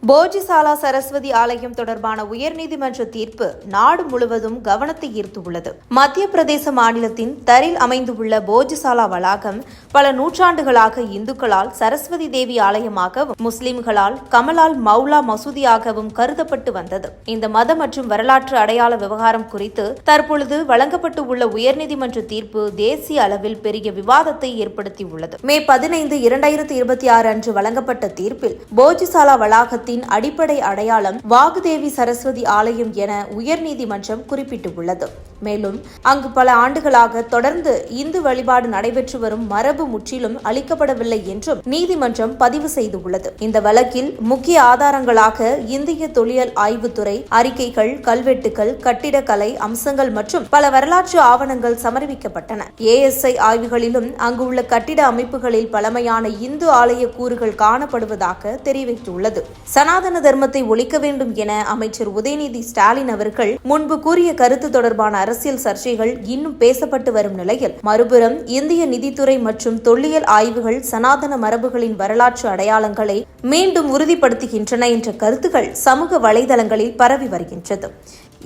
போஜிசாலா சரஸ்வதி ஆலயம் தொடர்பான உயர்நீதிமன்ற தீர்ப்பு நாடு முழுவதும் கவனத்தை ஈர்த்துள்ளது. மத்திய பிரதேச மாநிலத்தின் தரில் அமைந்துள்ள போஜிசாலா வளாகம் பல நூற்றாண்டுகளாக இந்துக்களால் சரஸ்வதி தேவி ஆலயமாகவும் முஸ்லிம்களால் கமலால் மௌலா மசூதியாகவும் கருதப்பட்டு வந்தது. இந்த மத மற்றும் வரலாற்று அடையாள விவகாரம் குறித்து தற்பொழுது வழங்கப்பட்டு உள்ள உயர்நீதிமன்ற தீர்ப்பு தேசிய அளவில் பெரிய விவாதத்தை ஏற்படுத்தியுள்ளது. மே 15, 2026 அன்று வழங்கப்பட்ட தீர்ப்பில் போஜிசாலா வளாகத்தில் அடிப்படை அடையாளம் வாகுதேவி சரஸ்வதி ஆலயம் என உயர்நீதிமன்றம் குறிப்பிட்டுள்ளது. மேலும் அங்கு பல ஆண்டுகளாக தொடர்ந்து இந்து வழிபாடு நடைபெற்று வரும் மரபு முற்றிலும் அளிக்கப்படவில்லை என்றும் நீதிமன்றம் பதிவு செய்துள்ளது. இந்த வழக்கில் முக்கிய ஆதாரங்களாக இந்திய தொல்லியல் ஆய்வுத்துறை அறிக்கைகள், கல்வெட்டுகள், கட்டிடக்கலை அம்சங்கள் மற்றும் பல வரலாற்று ஆவணங்கள் சமர்ப்பிக்கப்பட்டன. ASI ஆய்வுகளிலும் அங்குள்ள கட்டிட அமைப்புகளில் பழமையான இந்து ஆலய கூறுகள் காணப்படுவதாக தெரிவித்துள்ளது. சனாதன தர்மத்தை ஒழிக்க வேண்டும் என அமைச்சர் உதயநிதி ஸ்டாலின் அவர்கள் முன்பு கூறிய கருத்து தொடர்பான அரசியல் சர்ச்சைகள் இன்னும் பேசப்பட்டு வரும் நிலையில், மறுபுறம் இந்திய நிதித்துறை மற்றும் தொல்லியல் ஆய்வுகள் சனாதன மரபுகளின் வரலாற்று அடையாளங்களை மீண்டும் உறுதிப்படுத்துகின்றன என்ற கருத்துக்கள் சமூக வலைதளங்களில் பரவி வருகின்றது.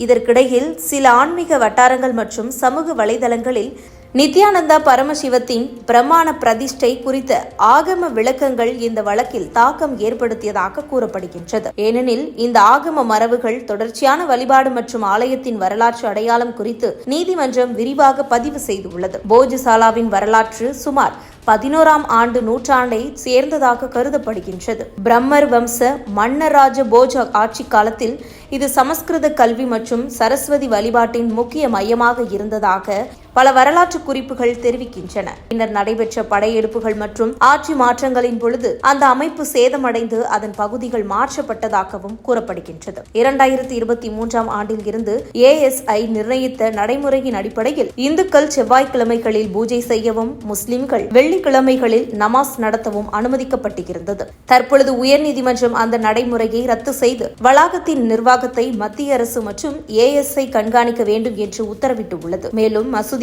இதற்கிடையில் சில ஆன்மீக வட்டாரங்கள் மற்றும் சமூக வலைதளங்களில் நித்யானந்தா பரமசிவத்தின் பிரமாண பிரதிஷ்டை குறித்த ஆகம விளக்கங்கள் இந்த வழக்கில் தாக்கம் ஏற்படுத்தியதாக கூறப்படுகின்றது. ஏனெனில் இந்த ஆகம மரபுகள் தொடர்ச்சியான வழிபாடு மற்றும் ஆலயத்தின் வரலாற்று அடையாளம் குறித்து நீதிமன்றம் விரிவாக பதிவு செய்துள்ளது. போஜிசாலாவின் வரலாற்று சுமார் 11ஆம் ஆண்டு நூற்றாண்டை சேர்ந்ததாக கருதப்படுகின்றது. பிரம்மர் வம்ச மன்னராஜ போஜ ஆட்சி காலத்தில் இது சமஸ்கிருத கல்வி மற்றும் சரஸ்வதி வழிபாட்டின் முக்கிய மையமாக இருந்ததாக பல வரலாற்று குறிப்புகள் தெரிவிக்கின்றன. பின்னர் நடைபெற்ற படையெடுப்புகள் மற்றும் ஆட்சி மாற்றங்களின் பொழுது அந்த அமைப்பு சேதமடைந்து அதன் பகுதிகள் மாற்றப்பட்டதாகவும் கூறப்படுகின்றது. 2023ஆம் ஆண்டில் இருந்து ASI நிர்ணயித்த நடைமுறையின் அடிப்படையில் இந்துக்கள் செவ்வாய்க்கிழமைகளில் பூஜை செய்யவும், முஸ்லிம்கள் வெள்ளிக்கிழமைகளில் நமாஸ் நடத்தவும் அனுமதிக்கப்பட்டிருந்தது. தற்பொழுது உயர்நீதிமன்றம் அந்த நடைமுறையை ரத்து செய்து வளாகத்தின் நிர்வாகத்தை மத்திய அரசு மற்றும் ASI கண்காணிக்க வேண்டும் என்று உத்தரவிட்டுள்ளது. மேலும் மசூதிக்காக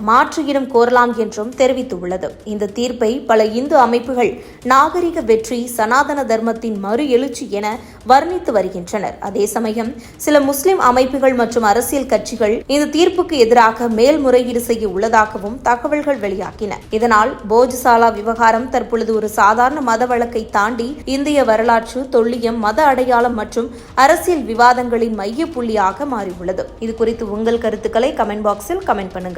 மாற்று இடம் கோரலாம் என்றும் தெரிவித்துள்ளது. இந்த தீர்ப்பை பல இந்து அமைப்புகள் நாகரிக வெற்றி, சனாதன தர்மத்தின் மறு எழுச்சி என வர்ணித்து வருகின்றனர். அதே சமயம் சில முஸ்லிம் அமைப்புகள் மற்றும் அரசியல் கட்சிகள் இந்த தீர்ப்புக்கு எதிராக மேல்முறையீடு செய்ய உள்ளதாகவும் தகவல்கள் வெளியாகின. இதனால் போஜிசாலா விவகாரம் தற்பொழுது ஒரு சாதாரண மத வழக்கை தாண்டி இந்திய வரலாற்று, தொல்லியம், மத அடையாளம் மற்றும் அரசியல் விவாதங்களின் மைய புள்ளியாக மாறியுள்ளது. இது குறித்து உங்கள் கருத்துக்களை கமெண்ட் பாக்ஸில் கமெண்ட் பண்ணுங்க.